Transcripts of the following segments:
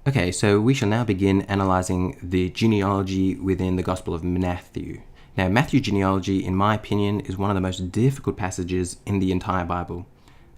Okay, so we shall now begin analyzing the genealogy within the Gospel of Matthew. Now, Matthew Genealogy, in my opinion, is one of the most difficult passages in the entire Bible.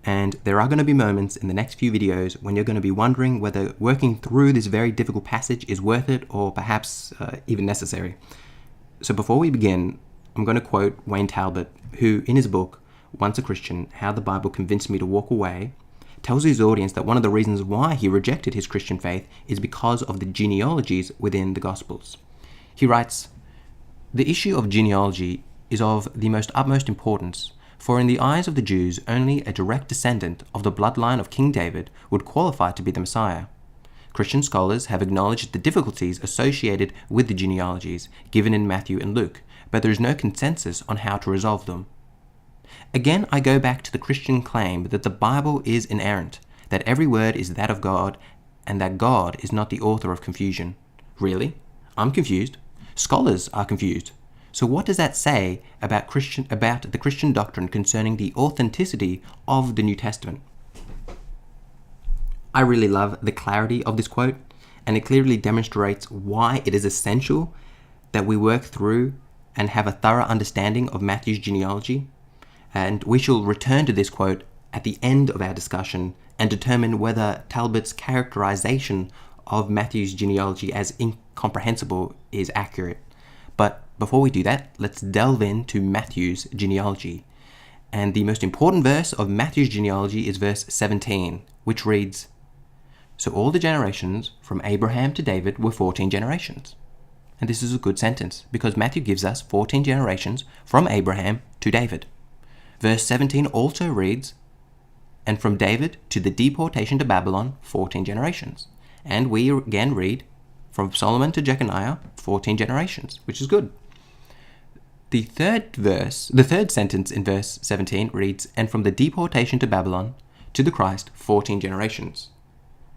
And there are going to be moments in the next few videos when you're going to be wondering whether working through this very difficult passage is worth it or perhaps even necessary. So before we begin, I'm going to quote Wayne Talbot, who in his book, Once a Christian, How the Bible Convinced Me to Walk Away, tells his audience that one of the reasons why he rejected his Christian faith is because of the genealogies within the Gospels. He writes, "The issue of genealogy is of the most utmost importance, for in the eyes of the Jews only a direct descendant of the bloodline of King David would qualify to be the Messiah. Christian scholars have acknowledged the difficulties associated with the genealogies given in Matthew and Luke, but there is no consensus on how to resolve them. Again, I go back to the Christian claim that the Bible is inerrant, that every word is that of God, and that God is not the author of confusion. Really? I'm confused. Scholars are confused. So what does that say about the Christian doctrine concerning the authenticity of the New Testament?" I really love the clarity of this quote, and it clearly demonstrates why it is essential that we work through and have a thorough understanding of Matthew's genealogy. And we shall return to this quote at the end of our discussion and determine whether Talbot's characterization of Matthew's genealogy as incomprehensible is accurate. But before we do that, let's delve into Matthew's genealogy. And the most important verse of Matthew's genealogy is verse 17, which reads, "So all the generations from Abraham to David were 14 generations." And this is a good sentence because Matthew gives us 14 generations from Abraham to David. Verse 17 also reads, "And from David to the deportation to Babylon, 14 generations." And we again read, "From Solomon to Jeconiah, 14 generations," which is good. The third sentence in verse 17 reads, "And from the deportation to Babylon to the Christ, 14 generations."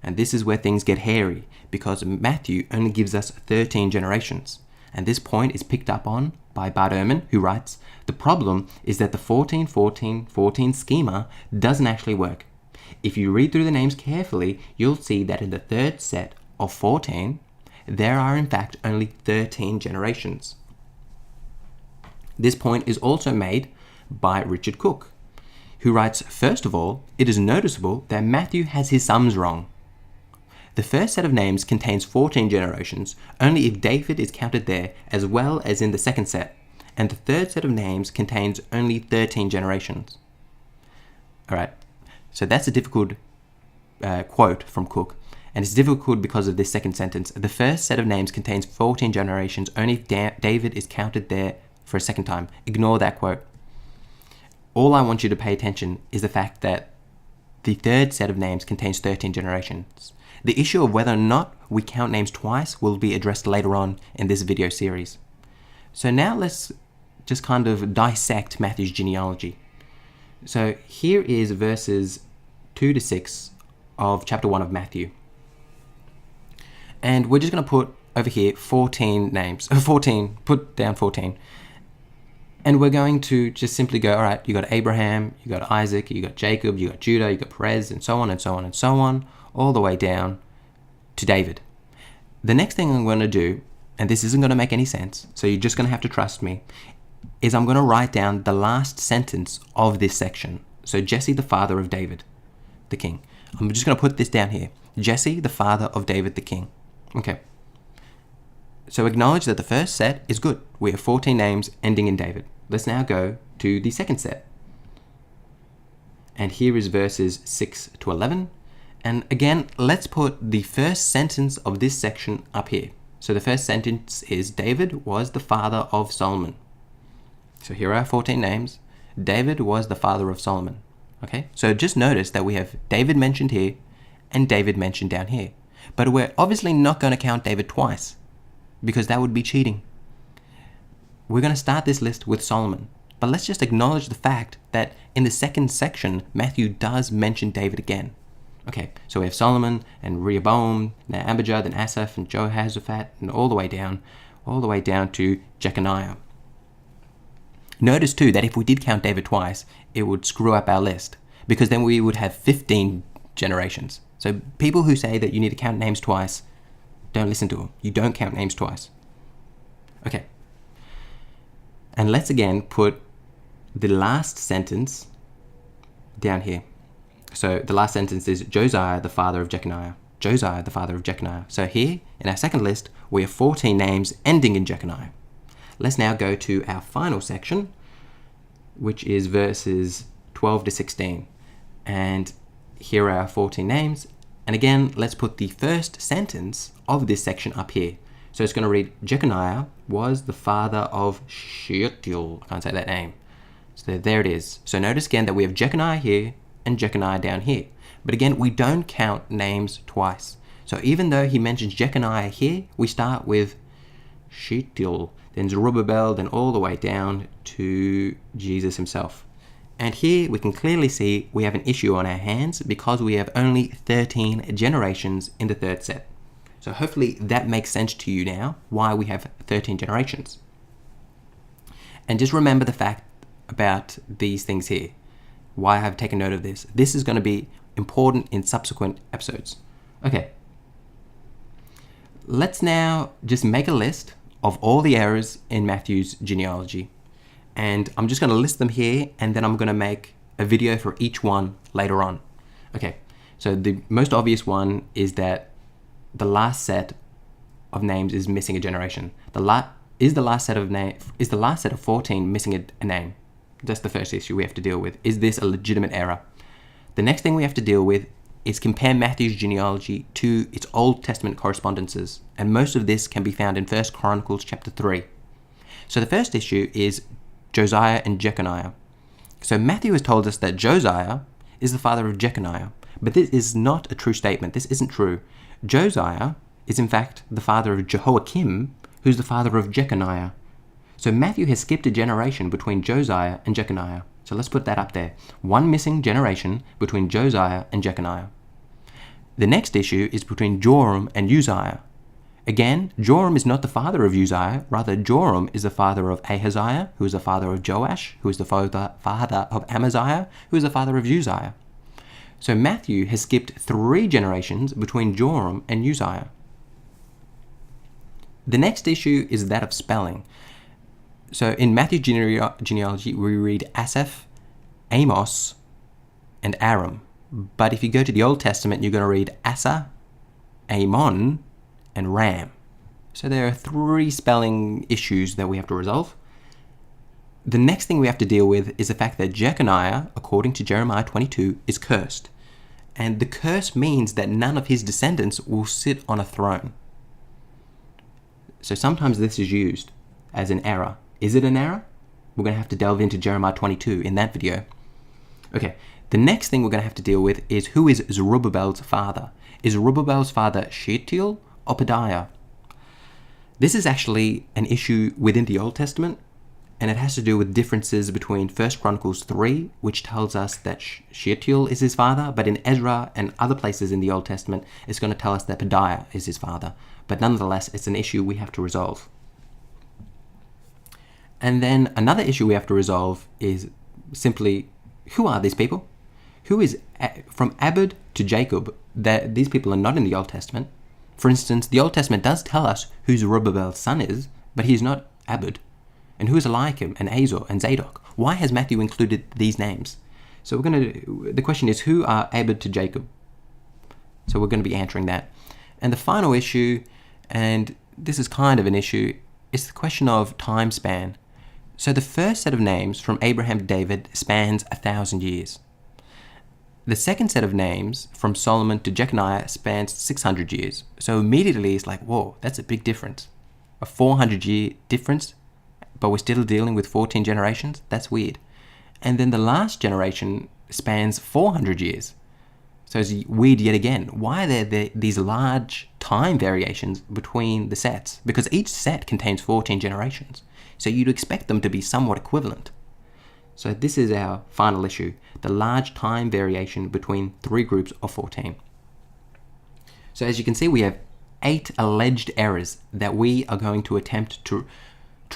And this is where things get hairy, because Matthew only gives us 13 generations. And this point is picked up on by Bart Ehrman, who writes, "The problem is that the 14-14-14 schema doesn't actually work. If you read through the names carefully, you'll see that in the third set of 14, there are in fact only 13 generations." This point is also made by Richard Cook, who writes, "First of all, it is noticeable that Matthew has his sums wrong. The first set of names contains 14 generations only if David is counted there as well as in the second set, and the third set of names contains only 13 generations." Alright, so that's a difficult quote from Cook, and it's difficult because of this second sentence. The first set of names contains 14 generations only if David is counted there for a second time. Ignore that quote. All I want you to pay attention is the fact that the third set of names contains 13 generations. The issue of whether or not we count names twice will be addressed later on in this video series. So now let's just kind of dissect Matthew's genealogy. So here is verses 2 to 6 of chapter 1 of Matthew. And we're just going to put over here 14 names. 14, put down 14. And we're going to just simply go, all right, you got Abraham, you got Isaac, you got Jacob, you got Judah, you got Perez, and so on and so on and so on, all the way down to David. The next thing I'm going to do, and this isn't going to make any sense, so you're just going to have to trust me, is I'm going to write down the last sentence of this section. So Jesse, the father of David, the king. I'm just going to put this down here. Jesse, the father of David, the king. Okay. So acknowledge that the first set is good. We have 14 names ending in David. Let's now go to the second set. And here is verses 6 to 11. And again, let's put the first sentence of this section up here. So the first sentence is, David was the father of Solomon. So here are 14 names. David was the father of Solomon. Okay, so just notice that we have David mentioned here and David mentioned down here. But we're obviously not going to count David twice, because that would be cheating. We're going to start this list with Solomon. But let's just acknowledge the fact that in the second section, Matthew does mention David again. Okay, so we have Solomon and Rehoboam, now Abijah, then Asaph and Jehoshaphat, and all the way down to Jeconiah. Notice too that if we did count David twice, it would screw up our list, because then we would have 15 generations. So people who say that you need to count names twice, don't listen to them. You don't count names twice. Okay. And let's again put the last sentence down here. So the last sentence is Josiah, the father of Jeconiah. Josiah, the father of Jeconiah. So here, in our second list, we have 14 names ending in Jeconiah. Let's now go to our final section, which is verses 12 to 16. And here are our 14 names. And again, let's put the first sentence of this section up here. So it's going to read, Jeconiah was the father of Shealtiel. I can't say that name. So there it is. So notice again that we have Jeconiah here and Jeconiah down here. But again, we don't count names twice. So even though he mentions Jeconiah here, we start with Shealtiel, then Zerubbabel, then all the way down to Jesus himself. And here we can clearly see we have an issue on our hands because we have only 13 generations in the third set. So hopefully that makes sense to you now, why we have 13 generations. And just remember the fact about these things here, why I have taken note of this. This is going to be important in subsequent episodes. Okay. Let's now just make a list of all the errors in Matthew's genealogy. And I'm just going to list them here, and then I'm going to make a video for each one later on. Okay, so the most obvious one is that the last set of names is missing a generation. Is the last set of 14 missing a name? That's the first issue we have to deal with. Is this a legitimate error? The next thing we have to deal with is compare Matthew's genealogy to its Old Testament correspondences, and most of this can be found in 1 Chronicles chapter 3. So the first issue is Josiah and Jeconiah. So Matthew has told us that Josiah is the father of Jeconiah, but this is not a true statement. This isn't true. Josiah is in fact the father of Jehoiakim, who's the father of Jeconiah. So Matthew has skipped a generation between Josiah and Jeconiah. So let's put that up there. One missing generation between Josiah and Jeconiah. The next issue is between Joram and Uzziah. Again, Joram is not the father of Uzziah, rather Joram is the father of Ahaziah, who is the father of Joash, who is the father of Amaziah, who is the father of Uzziah. So Matthew has skipped 3 generations between Joram and Uzziah. The next issue is that of spelling. So in Matthew's genealogy, we read Asaph, Amos, and Aram. But if you go to the Old Testament, you're going to read Asa, Amon, and Ram. So there are 3 spelling issues that we have to resolve. The next thing we have to deal with is the fact that Jeconiah, according to Jeremiah 22, is cursed. And the curse means that none of his descendants will sit on a throne. So sometimes this is used as an error. Is it an error? We're going to have to delve into Jeremiah 22 in that video. Okay, the next thing we're going to have to deal with is who is Zerubbabel's father? Is Zerubbabel's father Shealtiel or Pedaiah? This is actually an issue within the Old Testament, and it has to do with differences between 1 Chronicles 3, which tells us that Shealtiel is his father, but in Ezra and other places in the Old Testament, it's going to tell us that Pedaiah is his father. But nonetheless, it's an issue we have to resolve. And then another issue we have to resolve is simply, who are these people? Who is, from Abed to Jacob, that these people are not in the Old Testament. For instance, the Old Testament does tell us who Zerubbabel's son is, but he's not Abed. And who is Eliakim and Azor and Zadok? Why has Matthew included these names? So the question is, who are Abed to Jacob? So we're going to be answering that. And the final issue, and this is kind of an issue, is the question of time span. So the first set of names from Abraham to David spans 1,000 years. The second set of names from Solomon to Jeconiah spans 600 years. So immediately it's like, whoa, that's a big difference. A 400-year difference, but we're still dealing with 14 generations? That's weird. And then the last generation spans 400 years. So it's weird yet again. Why are there these large time variations between the sets? Because each set contains 14 generations. So you'd expect them to be somewhat equivalent. So this is our final issue, the large time variation between 3 groups of 14. So as you can see, we have 8 alleged errors that we are going to attempt to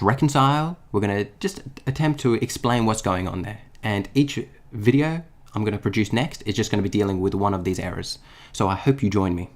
reconcile. We're going to just attempt to explain what's going on there. And each video, I'm going to produce next is just going to be dealing with one of these errors. So I hope you join me.